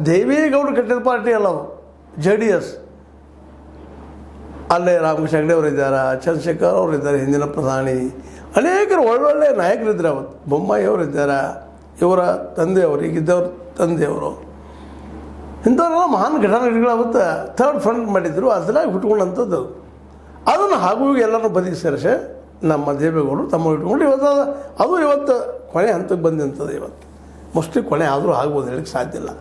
ದೇವೇಗೌಡರು ಕಟ್ಟಿದ ಪಾರ್ಟಿ ಅಲ್ಲ ಅದು, JDS. ಅಲ್ಲೇ ರಾಮಕೃಷ್ಣ ಹೆಗಡೆ ಅವರಿದ್ದಾರೆ, ಚಂದ್ರಶೇಖರ್ ಅವರಿದ್ದಾರೆ, ಹಿಂದಿನ ಪ್ರಧಾನಿ, ಅನೇಕರು ಒಳ್ಳೊಳ್ಳೆ ನಾಯಕರಿದ್ದಾರೆ. ಅವತ್ತು ಬೊಮ್ಮಾಯಿ ಅವರಿದ್ದಾರೆ, ಇವರ ತಂದೆಯವರು, ಈಗಿದ್ದವ್ರ ತಂದೆಯವರು, ಇಂಥವರೆಲ್ಲ ಮಹಾನ್ ಘಟನೆಗಳು ಅವತ್ತು ಥರ್ಡ್ ಫ್ರಂಟ್ ಮಾಡಿದ್ರು. ಅದರಾಗ ಹುಟ್ಕೊಂಡಂಥದ್ದು ಅದನ್ನು ಹಾಗೂ ಎಲ್ಲರೂ ಬದಿಗೆ ಸೇರಿಸಿ ನಮ್ಮ ದೇವೇಗೌಡರು ತಮ್ಮ ಇಟ್ಕೊಂಡು ಇವತ್ತು ಕೊನೆ ಹಂತಕ್ಕೆ ಬಂದಂಥದ್ದು. ಇವತ್ತು ಮೋಸ್ಟ್ಲಿ ಕೊನೆ ಆದರೂ ಆಗ್ಬೋದು, ಹೇಳಕ್ಕೆ ಸಾಧ್ಯ ಇಲ್ಲ.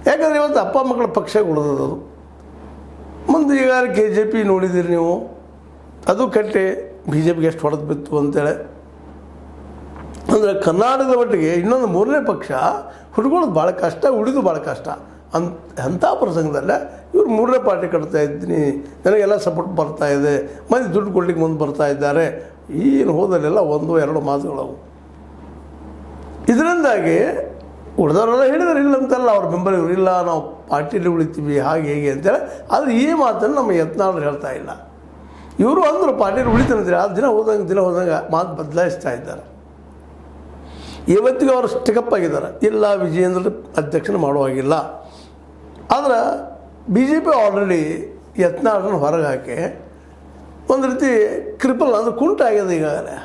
ಯಾಕಂದರೆ ಇವತ್ತು ಅಪ್ಪ ಮಕ್ಕಳ ಪಕ್ಷ ಉಳಿದದು. ಮುಂದೆ ಈಗ KJP ನೋಡಿದ್ದೀರಿ ನೀವು, ಅದು ಕಟ್ಟಿ BJPಗೆ ಎಷ್ಟು ಹೊಡೆದು ಬಿತ್ತು ಅಂತೇಳಿ. ಅಂದರೆ ಕರ್ನಾಟಕದ ಮಟ್ಟಿಗೆ ಇನ್ನೊಂದು ಮೂರನೇ ಪಕ್ಷ ಹುಡ್ಕೊಳ್ಳೋದು ಭಾಳ ಕಷ್ಟ, ಉಳಿದು ಭಾಳ ಕಷ್ಟ. ಅಂಥ ಪ್ರಸಂಗದಲ್ಲೇ ಇವರು ಮೂರನೇ ಪಾರ್ಟಿ ಕಟ್ತಾ ಇದ್ದೀನಿ, ನನಗೆಲ್ಲ ಸಪೋರ್ಟ್ ಬರ್ತಾಯಿದೆ, ಮಂದಿ ದುಡ್ಡು ಕೊಡ್ಲಿಕ್ಕೆ ಮುಂದೆ ಬರ್ತಾ ಇದ್ದಾರೆ, ಏನು ಹೋದಲ್ಲೆಲ್ಲ 1-2 ಮಾತುಗಳವು. ಇದರಿಂದಾಗಿ ಉಳಿದವರೆಲ್ಲ ಹೇಳಿದ್ರೆ ಇಲ್ಲ ಅಂತಲ್ಲ, ಅವ್ರ ಬೆಂಬಲ ಇವರು ಇಲ್ಲ, ನಾವು ಪಾರ್ಟಿಯಲ್ಲಿ ಉಳಿತೀವಿ ಹಾಗೆ ಹೇಗೆ ಅಂತೇಳಿ. ಆದರೆ ಈ ಮಾತನ್ನು ನಮ್ಮ ಯತ್ನಾಳರು ಹೇಳ್ತಾ ಇಲ್ಲ. ಇವರು ಅಂದರು ಪಾರ್ಟಿಯಲ್ಲಿ ಉಳಿತಾನಂದ್ರೆ ಆ ದಿನ ಹೋದಂಗೆ ಮಾತು ಬದಲಾಯಿಸ್ತಾ ಇದ್ದಾರೆ. ಇವತ್ತಿಗೆ ಅವರು ಸ್ಟಿಕಪ್ ಆಗಿದ್ದಾರೆ, ಇಲ್ಲ ವಿಜಯೇಂದ್ರ ಅಧ್ಯಕ್ಷನ ಮಾಡುವಾಗಿಲ್ಲ. ಆದರೆ BJP ಆಲ್ರೆಡಿ ಯತ್ನಾಳರನ್ನು ಹೊರಗೆ ಹಾಕಿ ಒಂದು ರೀತಿ ಕ್ರಿಪಲ್ ಅಂದರೆ ಕುಂಟಾಗ್ಯದ. ಈಗಾಗಲೇ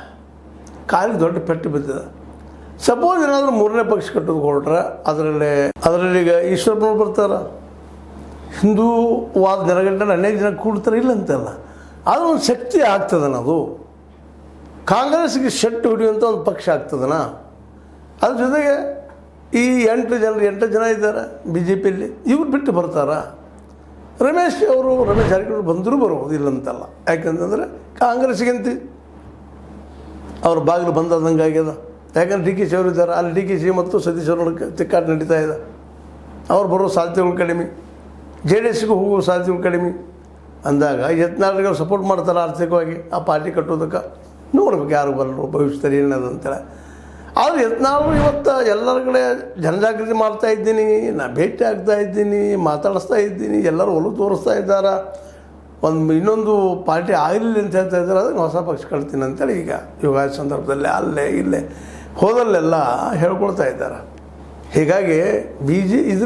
ಕಾಲಿಗೆ ದೊಡ್ಡ ಪೆಟ್ಟು ಬಿದ್ದಿದೆ. ಸಪೋಸ್ ಏನಾದರೂ ಮೂರನೇ ಪಕ್ಷ ಕಟ್ಟೋದು ಹೊರಟ್ರೆ ಅದರಲ್ಲಿ ಈಗ ಈಶ್ವರಪ್ಪನವ್ರು ಬರ್ತಾರೆ, ಹಿಂದೂವಾದ ಜನಗಂಟೆ ಅನೇಕ ಜನ ಕೂಡ್ತಾರೆ, ಇಲ್ಲ ಅಂತಲ್ಲ. ಆದರೆ ಒಂದು ಶಕ್ತಿ ಆಗ್ತದನ, ಅದು ಕಾಂಗ್ರೆಸ್ಗೆ ಶೆಟ್ಟು ಹಿಡಿಯುವಂಥ ಒಂದು ಪಕ್ಷ ಆಗ್ತದನ. ಅದ್ರ ಜೊತೆಗೆ ಈ 8 ಜನ ಇದ್ದಾರೆ BJPಯಲ್ಲಿ, ಇವ್ರು ಬಿಟ್ಟು ಬರ್ತಾರಾ? ರಮೇಶ್ ಜಾರಕಿಹೊಳಿ ಬಂದರೂ ಬರ್ಬೋದು, ಇಲ್ಲಂತಲ್ಲ. ಯಾಕಂತಂದರೆ ಕಾಂಗ್ರೆಸ್ಗಿಂತ ಅವ್ರ ಬಾಗಿಲು ಬಂದಂಗೆ ಆಗ್ಯದ. ಯಾಕಂದ್ರೆ DKC ಅವರು ಇದ್ದಾರೆ, ಅಲ್ಲಿ DKC ಮತ್ತು ಸತೀಶ್ ಅವ್ರ ತಿಕ್ಕಾಟ ನಡೀತಾ ಇದೆ. ಅವ್ರು ಬರೋ ಸಾಧ್ಯತೆಗಳು ಕಡಿಮೆ, JDSಗೂ ಹೋಗೋ ಸಾಧ್ಯತೆಗಳು ಕಡಿಮೆ ಅಂದಾಗ ಯತ್ನಾಳರಿಗೆ ಅವ್ರು ಸಪೋರ್ಟ್ ಮಾಡ್ತಾರೆ ಆರ್ಥಿಕವಾಗಿ ಆ ಪಾರ್ಟಿ ಕಟ್ಟೋದಕ್ಕೆ. ನೋಡ್ಬೇಕು ಯಾರು ಬರಲು ಭವಿಷ್ಯದಲ್ಲಿ ಏನದಂತೇಳಿ. ಆದರೆ ಯತ್ನಾಳರು ಇವತ್ತು ಎಲ್ಲರ ಕಡೆ ಜನಜಾಗೃತಿ ಮಾಡ್ತಾ ಇದ್ದೀನಿ, ನಾನು ಭೇಟಿ ಆಗ್ತಾ ಇದ್ದೀನಿ, ಮಾತಾಡಿಸ್ತಾ ಇದ್ದೀನಿ, ಎಲ್ಲರೂ ಒಲವು ತೋರಿಸ್ತಾ ಇದ್ದಾರೆ. ಇನ್ನೊಂದು ಪಾರ್ಟಿ ಆಗಲಿಲ್ಲ ಅಂತ ಹೇಳ್ತಾ ಇದ್ದಾರೆ, ಅದನ್ನು ಹೊಸ ಪಕ್ಷ ಕಟ್ತೀನಿ ಅಂತೇಳಿ ಈಗ ಯುಗಾದಿ ಸಂದರ್ಭದಲ್ಲಿ ಅಲ್ಲೇ ಇಲ್ಲೇ ಹೋದಲ್ಲೆಲ್ಲ ಹೇಳ್ಕೊಳ್ತಾ ಇದ್ದಾರೆ. ಹೀಗಾಗಿ ಇದ್ರ